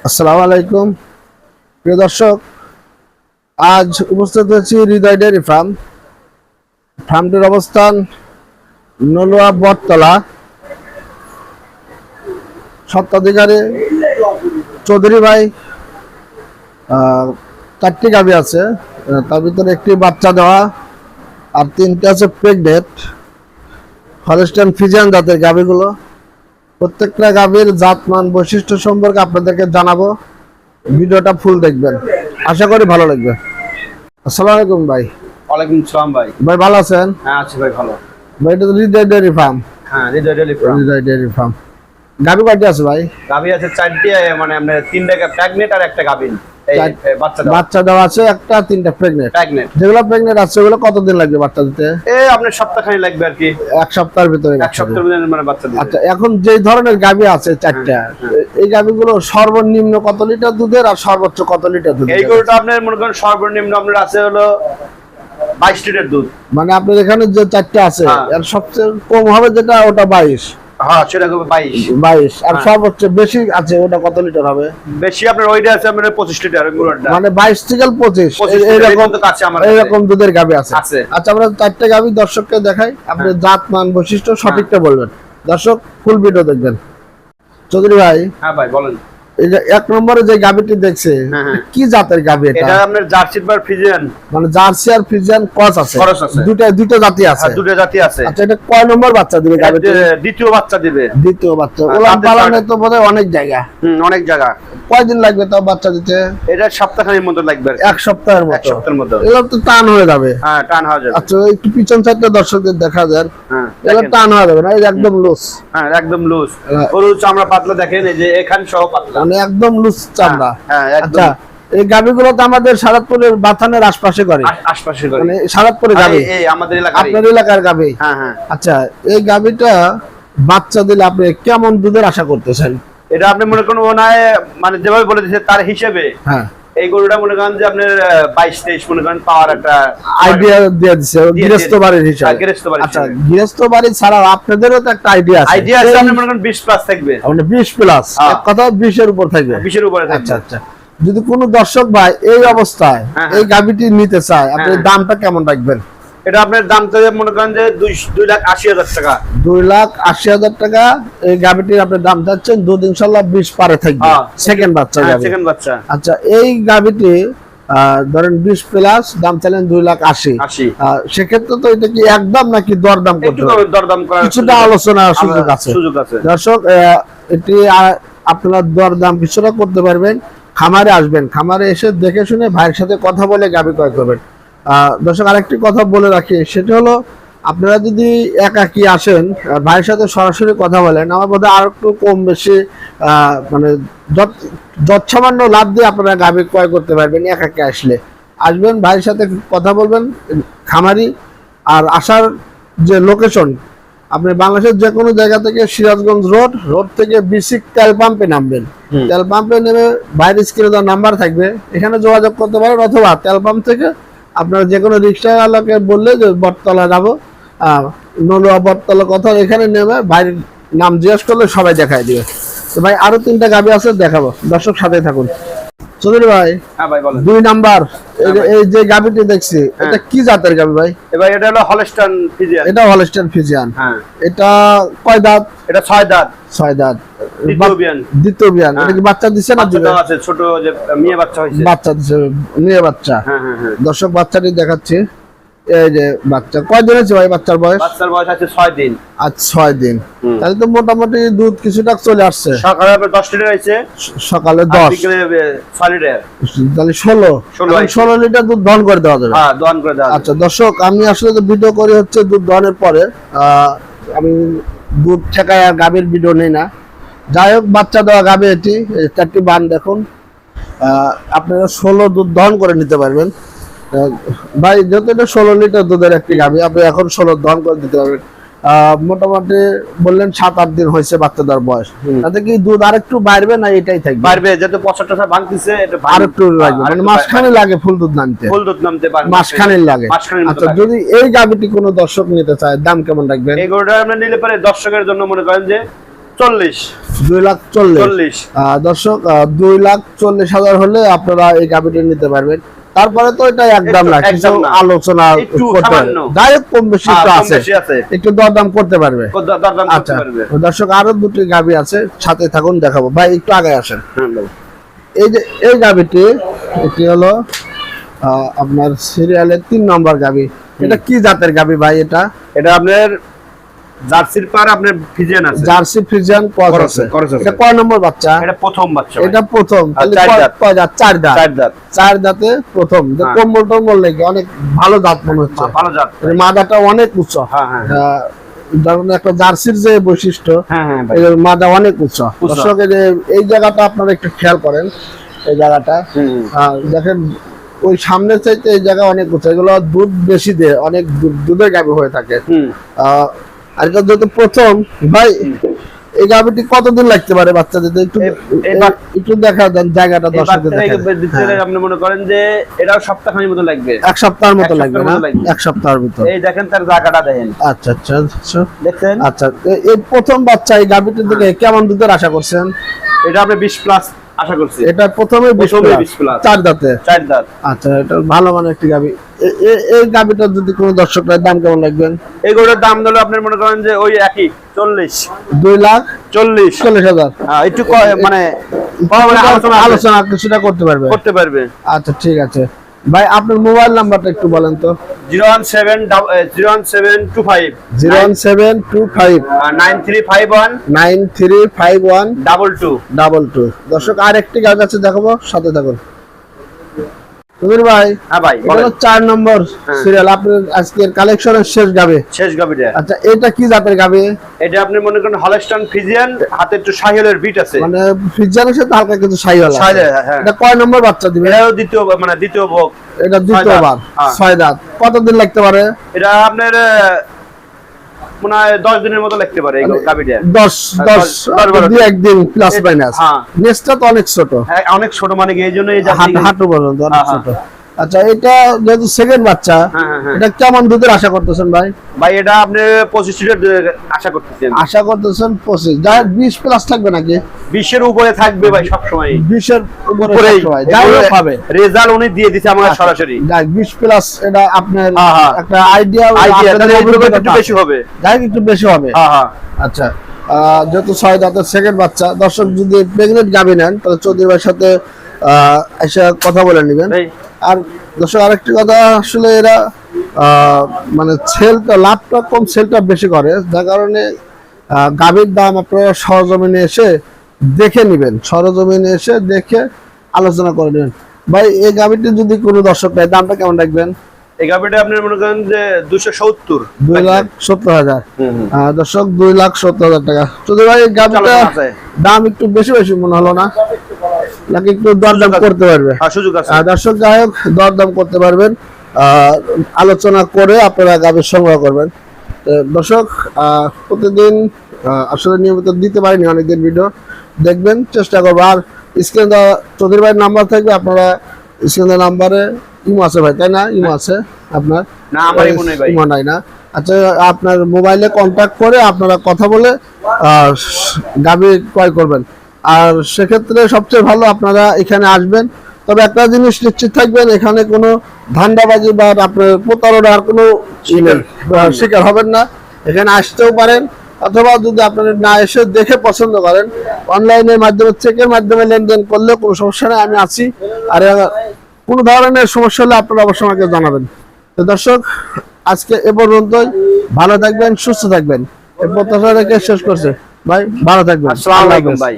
আসসালামু আলাইকুম প্রিয় দর্শক, আজ উপস্থিত হয়েছি হৃদয় ডেয়ারি ফার্মটির অবস্থান নলুয়া বটতলা। স্বত্বাধিকারী চৌধুরী ভাই। চারটি গাভী আছে, তার ভিতরে একটি বাচ্চা দেওয়া আর তিনটি আছে প্রেগনেন্ট হলস্টাইন ফ্রিজিয়ান জাতের গাভীগুলো। প্রত্যেকটা গাভীর জাতমান বৈশিষ্ট্য সম্পর্কে আপনাদেরকে জানাবো, ভিডিওটা ফুল দেখবেন, আশা করি ভালো লাগবে। আসসালামু আলাইকুম ভাই। ওয়ালাইকুম আসসালাম ভাই। ভাই ভালো আছেন? হ্যাঁ আছি ভাই, ভালো। ভাই এটা তো হৃদয় ডেয়ারি ফার্ম। হ্যাঁ হৃদয় ডেয়ারি ফার্ম। গাভী কয়টি আছে ভাই? গাভী আছে চারটি, মানে আমরা তিনটা প্রেগনেন্ট আর একটা গাভী বাচ্চা দেওয়া আছে, একটা তিনটা প্রেগনেন্ট। যেগুলো প্রেগনেন্ট আছে ওগুলো কতদিন লাগবে বাচ্চা দিতে? আপনার সপ্তাহখানি লাগবে আর কি, এক সপ্তাহের ভিতরে। এক সপ্তাহের ভিতরে মানে বাচ্চা দিতে। আচ্ছা, এখন যে ধরনের গাভী আছে চারটা, এই গাভীগুলো সর্বনিম্ন কত লিটার দুধের আর সর্বোচ্চ কত লিটার দুধ? এই গরুটা আপনার মনে করেন সর্বনিম্ন আপনার আছে হলো 22 লিটার দুধ। মানে আপনার এখানে যে চারটা আছে এর সবচেয়ে কম হবে যেটা, ওটা 22। হ্যাঁ সেটা হবে 22। আর সর্বোচ্চ বেশি আছে ওটা কত লিটার হবে? বেশি আপনার ওইটা আছে আপনার 25 লিটার গরুটা, মানে 22 থেকে 25 এরকম দুধের গাভী আছে। আচ্ছা, আমরা চারটে গাভী দর্শককে দেখাই, আপনি জাত মান বৈশিষ্ট্য সঠিকটা বলবেন। দর্শক ফুল ভিডিও দেখবেন। চৌধুরী ভাই। হ্যাঁ ভাই বলেন। এই যে এক নম্বরে যে গাভীটি দেখছে, কি জাতের গাভী এটা? এটা আপনার জার্সি বা ফ্রিজিয়ান। মানে জার্সি আর ফ্রিজিয়ান ক্রস আছে। দুটো জাতি আছে। দুটো জাতি আছে। আচ্ছা, এটা কয় নম্বর বাচ্চা দিবে গাভীটি? দ্বিতীয় বাচ্চা দিবে। দ্বিতীয় বাচ্চা। ওলান পালানে তো বোধহয় অনেক জায়গা। অনেক জায়গা। কয়দিন লাগবে তাও বাচ্চা দিতে? এটা সপ্তাহখানির মতো লাগবে। এক সপ্তাহের মতো। এক সপ্তাহের মতো। এগুলো তো টান হয়ে যাবে। হ্যাঁ টান হয়ে যাবে। আচ্ছা, একটু পিছন সাইডটা দর্শকদের দেখা যান। হ্যাঁ এগুলো টান হয়ে যাবে না, এই একদম লুজ। হ্যাঁ একদম লুজ। গরুর চামড়া পাতলা, দেখেন এই যে এখান সহ পাতলা, মানে একদম লুজ চামড়া। হ্যাঁ একদম। আচ্ছা, এই গাভীগুলো তো আমাদের সারাতপুরের বাথানের আশপাশে করে। আশপাশে করে। মানে সারাতপুরের গাভী। এই আমাদের এলাকার। আপনার এলাকার গাভী। হ্যাঁ হ্যাঁ। আচ্ছা, এই গাভীটা বাচ্চা দিলে আপনি কেমন দুধের আশা করতেছেন? এটা আপনি মনে করেন ওনায় মানে যেভাবে বলে দিয়েছে তার হিসেবে, হ্যাঁ এই গরুটা মনে করেন যে আপনার 22-23 মনে করেন পাওয়ার একটা আইডিয়া দিয়ে দিচ্ছে গৃহস্থ বাড়ির হিসাবে। আচ্ছা, গৃহস্থ বাড়ি ছাড়াও আপনাদেরও তো একটা আইডিয়া আছে। আইডিয়া আছে, আপনি মনে করেন 20 প্লাস থাকবে। মানে 20 প্লাস, এক কথা 20 এর উপর থাকবে। 20 এর উপরে থাকবে। আচ্ছা আচ্ছা, যদি কোনো দর্শক ভাই এই অবস্থায় এই গাভীটি নিতে চায়, আপনি দামটা কেমন রাখবেন? এটা আপনার দাম তো মনে করেন যে 2,80,000 টাকা। 2,80,000 টাকা এই গাভীটির আপনি দাম চাচ্ছেন। দুধ ইনশাআল্লাহ 20 পারে থাকবে। সেকেন্ড বাচ্চা গাভী। সেকেন্ড বাচ্চা। আচ্ছা, এই গাভীটি ধরেন 20 প্লাস, দাম চাইলেন 2,80,000। সেক্ষেত্রে তো এটা কি একদম নাকি দরদাম করতে হবে? দরদাম করার কিছুটা আলোচনার সুযোগ আছে। দর্শক, এটি আপনারা দরদাম কিছুটা করতে পারবেন। খামারে আসবেন, খামারে এসে দেখে শুনে ভাইয়ের সাথে কথা বলে গাভী ক্রয় করবেন। দর্শক, আরেকটি কথা বলে রাখি, সেটা হলো আপনারা যদি একাকি আসেন, ভাইয়ের সাথে সরাসরি কথা বলেন, আমার বোধহয় আর একটু কম বেশি মানে যৎসামান্য লাভ দিয়ে আপনারা গাভী ক্রয় করতে পারবেন। একাকি আসলে আসবেন, ভাইয়ের সাথে কথা বলবেন, খামারি। আর আসার যে লোকেশন, আপনি বাংলাদেশের যে কোনো জায়গা থেকে সিরাজগঞ্জ রোড থেকে বিসিক তেল পাম্পে নামবেন। তেল পাম্পে নেমে বাইরের স্ক্রিনে দেওয়া নাম্বার থাকবে, এখানে যোগাযোগ করতে পারেন। অথবা তেল পাম্প থেকে আপনারা যে কোনো রিক্সাওয়ালাকে বললে যে বটতলা যাবো, নলুয়া বটতলা, কথা এখানে নেমে বাইরের নাম জিজ্ঞেস করলে সবাই দেখাই দিবে। তো ভাই আরো তিনটা গাভী আছে, দেখাবো, দর্শক সাথে থাকুন। চৌধুরী ভাই। হ্যাঁ ভাই বলেন। 2 নাম্বার এই যে গাভীটি দেখছি, এটা কি জাতের গাভী ভাই? ভাই এটা হলো হলস্টাইন ফ্রিজিয়ান। এটা হলস্টাইন ফ্রিজিয়ান। হ্যাঁ। এটা কয় দাঁত? এটা 6 দাঁত। 6 দাঁত। দ্বিতীয় বিয়ান। এটা কি বাচ্চা দিছে না? বাচ্চা আছে, ছোট যে মেয়ে বাচ্চা হইছে। বাচ্চা দিছে, মেয়ে বাচ্চা। হ্যাঁ হ্যাঁ হ্যাঁ। দর্শক বাচ্চাটি দেখাচ্ছি, এই যে বাচ্চা। কয় দিন হয়েছে ভাই বাচ্চার বয়স? বাচ্চার বয়স আছে 6 দিন। আজ 6 দিন। তাহলে তো মোটামুটি দুধ কিছুটা চলে আসছে। সকালে 10 লিটার হয়েছে, সকালে 10, বিকেলে 6 লিটার। তাহলে 16 লিটার দুধ দহন করে দেওয়া যাবে। হ্যাঁ দহন করে দেওয়া। আচ্ছা দর্শক, আমি আসলে তো ভিডিও করি হচ্ছে দুধ দহনের পরে, আমি দুধ ঠেকায় আর গাভীর ভিডিও নেই না। যাই হোক, বাচ্চা দেওয়া গাভী এটি, 4টি বান দেখুন। আপনারা 16 দুধ দহন করে নিতে পারবেন। ভাই যেহেতু এটা 16 লিটার দুধের একটি গাভী, আপনি এখন 16 দহন করে দিতে পারবেন। মোটামুটি বললেন 7-8 দিন হয়েছে বাচ্চা দেওয়ার বয়স। তাতে কি দুধ আরেকটু বাড়বে না এটাই থাকবে? বাড়বে, যেহেতু 75টা ভাঙতিছে, এটা আরেকটু লাগবে, মানে মাসখানে লাগে ফুল দুধ নামতে। মাসখানে লাগে। আচ্ছা, যদি এই গাভীটি কোনো দর্শক নিতে চায়, দাম কেমন রাখবেন? এই গরুটা আমরা নিলে পরে দর্শকের জন্য মনে করেন যে 40 2,40,000 দর্শক 2,40,000 হলে আপনারা এই গাভিটা নিতে পারবেন। তারপরে তো এটা একদম না, কিছু আলোচনা করতে পারবে, ডাইরেক্ট কম বেশি তো আছে, একটু দরদাম করতে পারবে। আচ্ছা দর্শক আরো দুটি গাভি আছে, সাথে থাকুন, দেখাবো। ভাই একটু আগে আসেন। এই যে এই গাভিটি, এটি হলো আপনার সিরিয়ালের 3 নম্বর গাভি। এটা কি জাতের গাভি ভাই? এটা আপনার জার্সির পার আপনার ফ্রিজিয়ান আছে, জার্সি ফ্রিজিয়ান ক্রস আছে। এটা কয় নম্বর বাচ্চা? এটা প্রথম বাচ্চা। এটা প্রথম, তাহলে কয় দাঁত? 4 দাঁত। 4 দাঁতে প্রথম। কোমল টোমল লাগে, অনেক ভালো দাঁত মনে হচ্ছে, ভালো জাত। মাদাটা অনেক উচ্চ। ধরুন একটা জার্সির যে বৈশিষ্ট্য, মাদা অনেক উচ্চ। দর্শক এই জায়গাটা আপনারা একটু খেয়াল করেন, এই জায়গাটা দেখেন, ওই সামনের চাইতে এই জায়গা অনেক উচ্চ। এগুলো দুধ বেশি দেয়, অনেক দুধের গাভী হয়ে থাকে। আর এটা যেহেতু প্রথম, ভাই এই গাভীটি কতদিন লাগতে পারে বাচ্চা দিতে? একটু দেখা দেন জায়গাটা দর্শকদের দেখান। আপনি মনে করেন যে এটা সপ্তাহখানির মতো লাগবে। 1 সপ্তাহের মতো লাগবে না? 1 সপ্তাহের ভিতর। এই দেখেন তার জায়গাটা দেখেন। আচ্ছা আচ্ছা দেখছেন? আচ্ছা, এই প্রথম বাচ্চা এই গাভীটির দিকে কেমন দুধের আশা করছেন? এটা আপনি 20 প্লাস আশা করছি। এটা প্রথমে 20 প্লাস, 4 দাঁতে। আচ্ছা, এটা ভালো মানের একটি গাভী। এই গাভীটা যদি কোনো দর্শকদের দাম কেমন লাগবেন? এই গরুর দাম হলো আপনার মনে করেন যে ওই একই 40, 2,40,000। হ্যাঁ, একটু মানে আলোচনা কিছুটা করতে পারবে। আচ্ছা ঠিক আছে ভাই, আপনার মোবাইল নাম্বারটা একটু বলেন তো। 01725 9351 22। দর্শক আর একটি গাছ আছে, দেখাবো, সাথে থাকুন। সুধীর ভাই, হ্যাঁ ভাই, এটা 4 নম্বর সিরিয়াল, আপনার আজকের কালেকশনের শেষ গাবে। আচ্ছা, এটা কি জাতের গাবে? এটা আপনি মনে করেন হলস্টাইন ফ্রিজিয়ান, হাতে একটু শাহিওয়ালের বিট আছে, মানে ফ্রিজিয়ানের সাথে হালকা কিছু শাহিওয়াল আছে। এটা কয় নম্বর বাচ্চা দিবে? এটা দ্বিতীয় ভোগ। এটা দ্বিতীয়বার, 6 দাঁত। কতদিন লাগতে পারে? এটা আপনার মনে হয় 10 দিনের মতো লাগতে পারে এই গাবিটা। 10 একদিন প্লাস মাইনাস। নেসটা তো অনেক ছোট, অনেক ছোট, মানে এই জন্য এই হাঁটু পর্যন্ত অনেক ছোট। আচ্ছা, এটা যেহেতু সেকেন্ড বাচ্চা, এটা কেমন দুধের আশা করতেছেন ভাই? ভাই এটা আপনি 25 লিটার আশা করতেছেন। 25, যা 20 প্লাস থাকবে নাকি? 20 এর উপরে থাকবে ভাই, সব সময় 20 এর উপরে যাই হবে। রেজাল্ট উনি দিয়ে দিয়েছে আমাদের সরাসরি। যাই 20 প্লাস, এটা আপনার একটা আইডিয়া তাহলে একটু বেশি হবে। যাই একটু বেশি হবে। আচ্ছা, যেহেতু 6 দাঁতের সেকেন্ড বাচ্চা, দর্শক যদি প্রেগনেন্ট গাভী নেন তাহলে চৌধুরী ভাইয়ের সাথে এসে কথা বলে নেবেন। আর দর্শক আরেকটি কথা, আসলে এরা মানে সেলটা, লাভটা কম, সেলটা বেশি করে, যার কারণে গাভীর দাম আপনারা সরজমিনে এসে দেখে নেবেন, সরজমিনে এসে দেখে আলোচনা করে নেবেন। ভাই এই গাভীটি যদি কোনো দর্শক নেয়, দামটা কেমন রাখবেন? এই গাভীটা আপনি মনে করেন যে 2,70,000। দর্শক 2,70,000 টাকা। যদি ভাই এই গাভীটা দাম একটু বেশি মনে হলো না, নাকি একটু দরদাম করতে পারবে? দর্শক যাই হোক, দরদাম করতে পারবেন, আলোচনা করে আপনারা গাভী সংগ্রহ করবেন। দর্শক প্রতিদিন আসলে নিয়মিত দিতে পারিনি, অনেকদিন ভিডিও দেখবেন, চেষ্টা করবো। আর স্ক্রিনে চৌধুরী ভাইয়ের নাম্বার থাকবে, আপনারা স্ক্রিনে নাম্বারে ইমো আছে ভাই, তাই না? ইমো আছে আপনার? না, আমার ইমো নাই না? আচ্ছা, আপনার মোবাইলে কন্ট্যাক্ট করে আপনারা কথা বলে গাভী ক্রয় করবেন। আর সেক্ষেত্রে সবচেয়ে ভালো আপনারা এখানে আসবেন। তবে একটা জিনিস নিশ্চিত থাকবেন, এখানে কোনো ধান্দাবাজি বা আপনার প্রতারণার কোনো শিকার হবেন না। এখানে আসতেও পারেন, অথবা যদি আপনারা না এসে দেখে পছন্দ করেন, অনলাইনের মাধ্যমে, চেকের মাধ্যমে লেনদেন করলেও কোনো সমস্যা নেই, আমি আছি। আর কোনো ধরনের সমস্যা হলে আপনারা অবশ্যই আমাকে জানাবেন। তো দর্শক, আজকে এ পর্যন্তই। ভালো থাকবেন, সুস্থ থাকবেন, এই প্রত্যাশা রেখে শেষ করছে ভাই। ভালো থাকবেন। আসসালামু আলাইকুম ভাই।